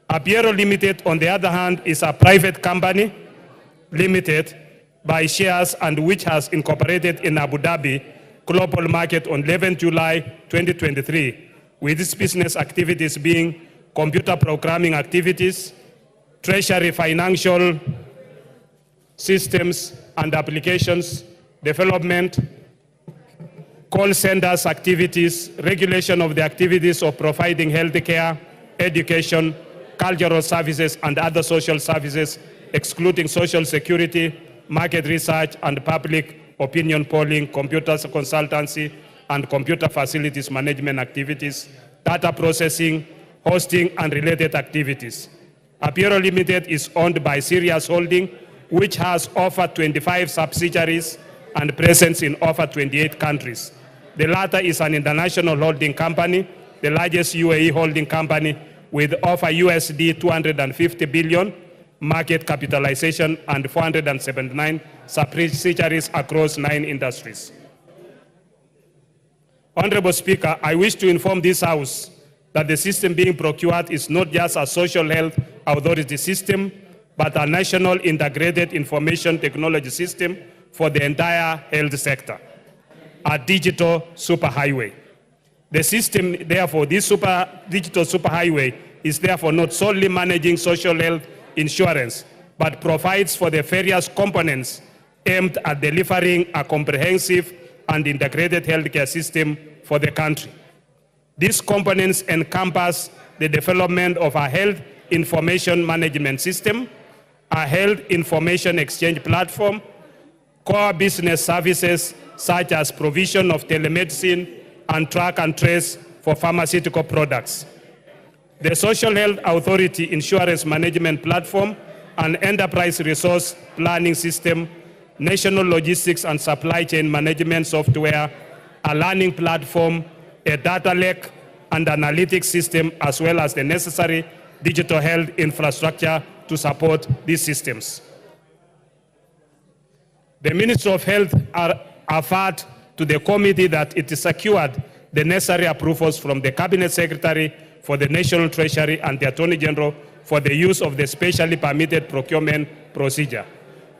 Apiero Limited, on the other hand, is a private company limited by shares and which has incorporated in Abu Dhabi global market on 11 July 2023, with its business activities being computer programming activities, treasury financial systems and applications development, call centers activities, regulation of the activities of providing healthcare, education, cultural services, and other social services, excluding social security, market research, and public opinion polling, computer consultancy, and computer facilities management activities, data processing, hosting, and related activities. Apiero Limited is owned by Sirius Holding, which has over 25 subsidiaries and presence in over 28 countries. The latter is an international holding company, the largest UAE holding company with over USD 250 billion market capitalization and 479 subsidiaries across 9 industries. Honorable Speaker, I wish to inform this House that the system being procured is not just a social health authority system, but a national integrated information technology system for the entire health sector, a digital superhighway. The system, therefore, this digital superhighway is therefore not solely managing social health insurance, but provides for the various components aimed at delivering a comprehensive and integrated healthcare system for the country. These components encompass the development of a health information management system, a health information exchange platform, core business services such as provision of telemedicine and track and trace for pharmaceutical products, the Social Health Authority Insurance Management Platform, an enterprise resource planning system, national logistics and supply chain management software, a learning platform, a data lake, and analytics system, as well as the necessary digital health infrastructure to support these systems. The Ministry of Health averred to the committee that it secured the necessary approvals from the Cabinet Secretary for the National Treasury and the Attorney General for the use of the specially permitted procurement procedure,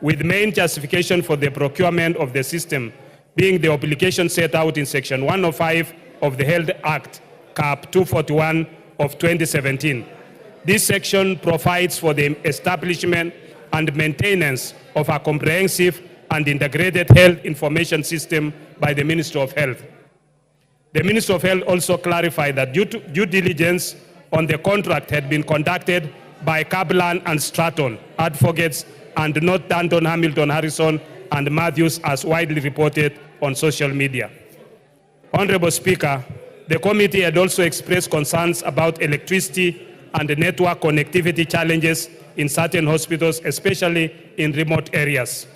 with main justification for the procurement of the system being the obligation set out in Section 105 of the Health Act, Cap 241 of 2017. This section provides for the establishment and maintenance of a comprehensive and integrated health information system by the Ministry of Health. The Ministry of Health also clarified that due diligence on the contract had been conducted by Kaplan and Stratton advocates and not Danton, Hamilton, Harrison, and Matthews as widely reported on social media. Honorable Speaker, the committee had also expressed concerns about electricity and network connectivity challenges in certain hospitals, especially in remote areas.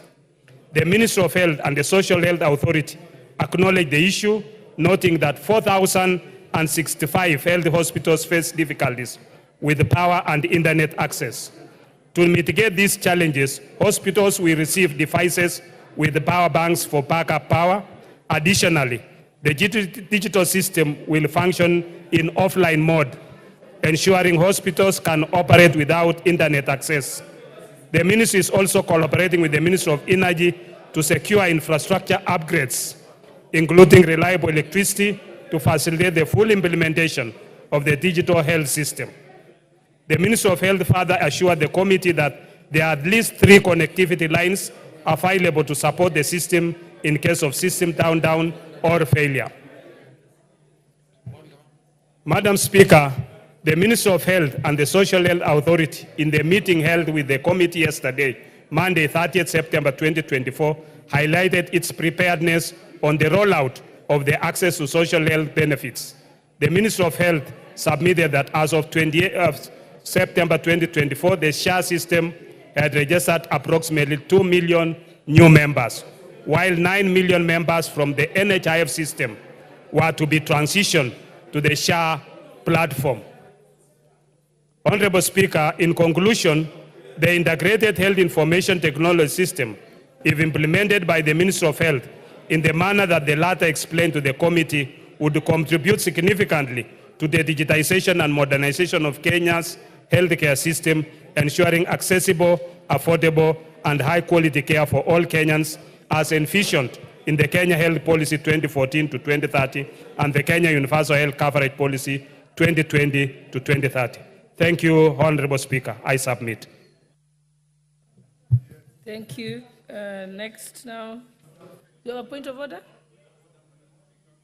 The Ministry of Health and the Social Health Authority acknowledged the issue, noting that 4,065 health hospitals face difficulties with power and internet access. To mitigate these challenges, hospitals will receive devices with power banks for backup power. Additionally, the digital system will function in offline mode, ensuring hospitals can operate without internet access. The ministry is also collaborating with the Ministry of Energy to secure infrastructure upgrades, including reliable electricity, to facilitate the full implementation of the digital health system. The Ministry of Health further assured the committee that there are at least 3 connectivity lines available to support the system in case of system down or failure. Madam Speaker, the Ministry of Health and the Social Health Authority, in the meeting held with the committee yesterday, Monday, 30th September 2024, highlighted its preparedness on the rollout of the access to social health benefits. The Ministry of Health submitted that as of 28th September 2024, the SHA system had registered approximately 2 million new members, while 9 million members from the NHIF system were to be transitioned to the SHA platform. Honorable Speaker, in conclusion, the integrated health information technology system, if implemented by the Ministry of Health in the manner that the latter explained to the committee, would contribute significantly to the digitization and modernization of Kenya's healthcare system, ensuring accessible, affordable, and high-quality care for all Kenyans as envisioned in the Kenya Health Policy 2014 to 2030 and the Kenya Universal Health Coverage Policy 2020 to 2030. Thank you, Honorable Speaker. I submit. Thank you. Next now. You have a point of order?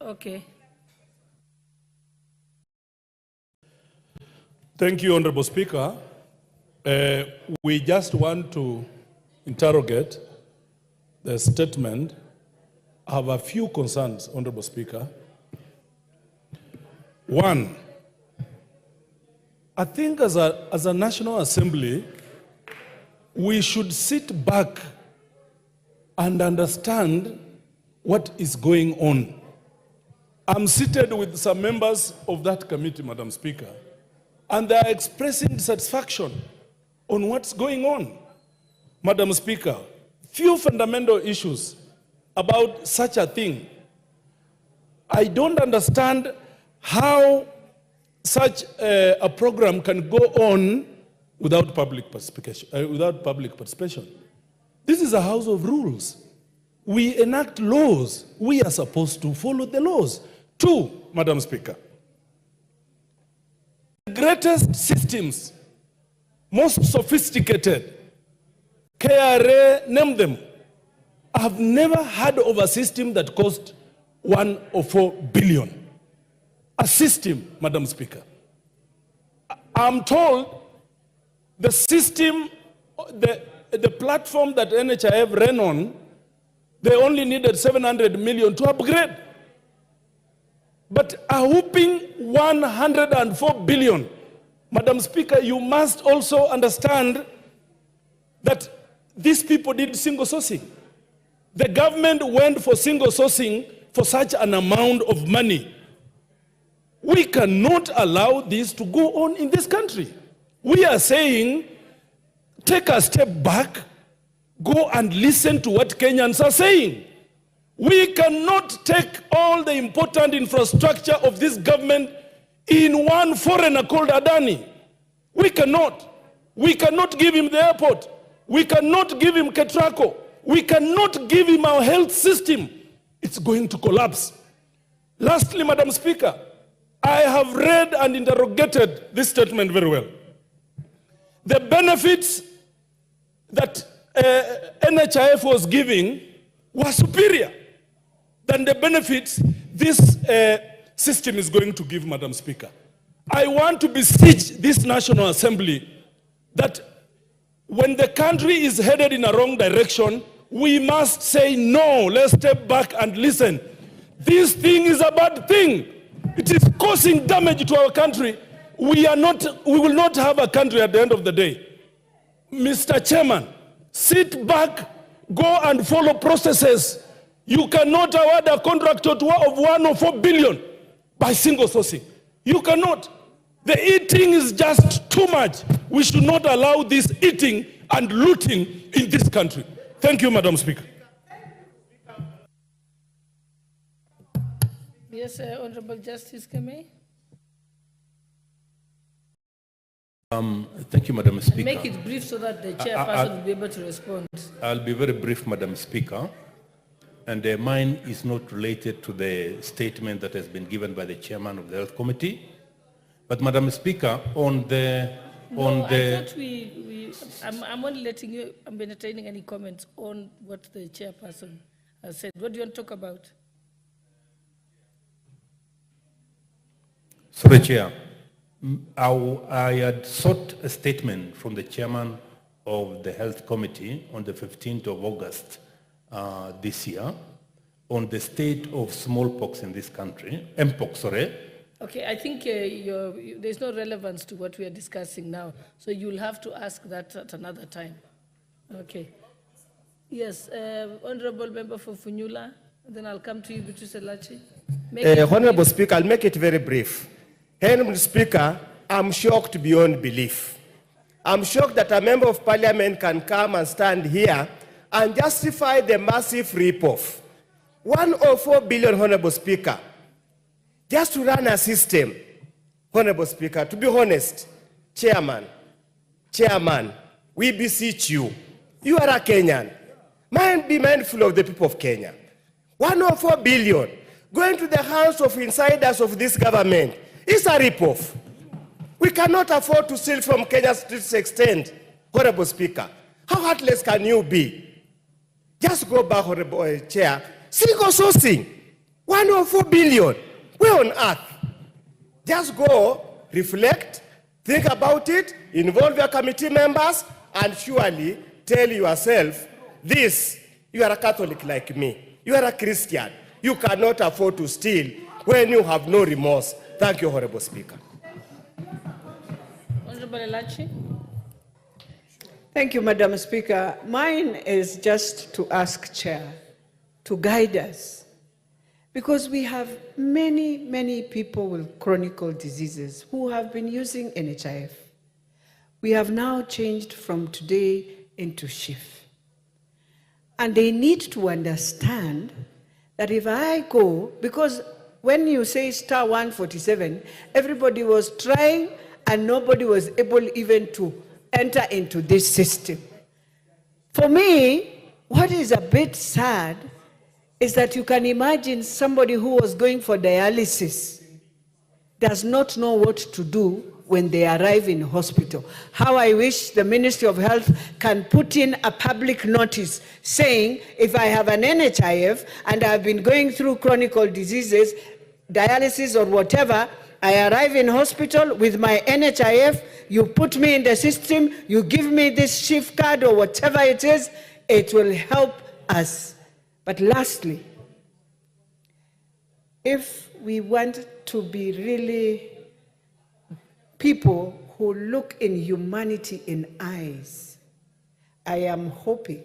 Okay. Thank you, Honorable Speaker. We just want to interrogate the statement. I have a few concerns, Honorable Speaker. One, I think as a National Assembly, we should sit back and understand what is going on. I'm seated with some members of that committee, Madam Speaker, and they are expressing dissatisfaction on what's going on. Madam Speaker, few fundamental issues about such a thing. I don't understand how such a program can go on without public participation. This is a house of rules. We enact laws. We are supposed to follow the laws. Two, Madam Speaker, the greatest systems, most sophisticated, KRA, name them. I have never heard of a system that cost 1 or 4 billion. A system, Madam Speaker. I'm told the system, the platform that NHIF ran on, they only needed 700 million to upgrade. But a whooping 104 billion. Madam Speaker, you must also understand that these people did single sourcing. The government went for single sourcing for such an amount of money. We cannot allow this to go on in this country. We are saying, take a step back, go and listen to what Kenyans are saying. We cannot take all the important infrastructure of this government in one foreigner called Adani. We cannot. We cannot give him the airport. We cannot give him Ketraco. We cannot give him our health system. It's going to collapse. Lastly, Madam Speaker, I have read and interrogated this statement very well. The benefits that NHIF was giving were superior than the benefits this system is going to give, Madam Speaker. I want to beseech this National Assembly that when the country is headed in a wrong direction, we must say no. Let's step back and listen. This thing is a bad thing. It is causing damage to our country. We will not have a country at the end of the day. Mr. Chairman, sit back, go and follow processes. You cannot award a contractor of 1 or 4 billion by single sourcing. You cannot. The eating is just too much. We should not allow this eating and looting in this country. Thank you, Madam Speaker. Yes, Honorable Justice Kame. Thank you, Madam Speaker. Make it brief so that the chairperson will be able to respond. I'll be very brief, Madam Speaker. And mine is not related to the statement that has been given by the chairman of the Health Committee. But, Madam Speaker, I thought I'm only letting you, I'm entertaining any comments on what the chairperson has said. What do you want to talk about? Sorry, Chair. I had sought a statement from the chairman of the Health Committee on the 15th of August this year on the state of smallpox in this country, mpox, sorry. Okay, I think there's no relevance to what we are discussing now, so you'll have to ask that at another time. Okay. Yes, Honorable Member for Funyula, then I'll come to you, Beatrice Elachi. Honorable Speaker, I'll make it very brief. Honorable Speaker, I'm shocked beyond belief. I'm shocked that a member of parliament can come and stand here and justify the massive rip-off. 104 billion, Honorable Speaker, just to run a system. Honorable Speaker, to be honest, Chairman, Chairman, we beseech you. You are a Kenyan. Be mindful of the people of Kenya. 104 billion going to the hands of insiders of this government is a rip-off. We cannot afford to steal from Kenya to this extent, Honorable Speaker. How heartless can you be? Just go back, Honorable Chair. Single sourcing, 104 billion. Where on earth? Just go, reflect, think about it, involve your committee members, and surely tell yourself, this, you are a Catholic like me. You are a Christian. You cannot afford to steal when you have no remorse. Thank you, Honorable Speaker. Honorable Elachi. Thank you, Madam Speaker. Mine is just to ask Chair to guide us, because we have many, many people with chronic diseases who have been using NHIF. We have now changed from today into shift. And they need to understand that if I go, because when you say star 147, everybody was trying and nobody was able even to enter into this system. For me, what is a bit sad is that you can imagine somebody who was going for dialysis does not know what to do when they arrive in hospital. How I wish the Ministry of Health can put in a public notice saying, if I have an NHIF and I've been going through chronic diseases, dialysis or whatever, I arrive in hospital with my NHIF, you put me in the system, you give me this shift card or whatever it is, it will help us. But lastly, if we want to be really people who look in humanity in eyes, I am hoping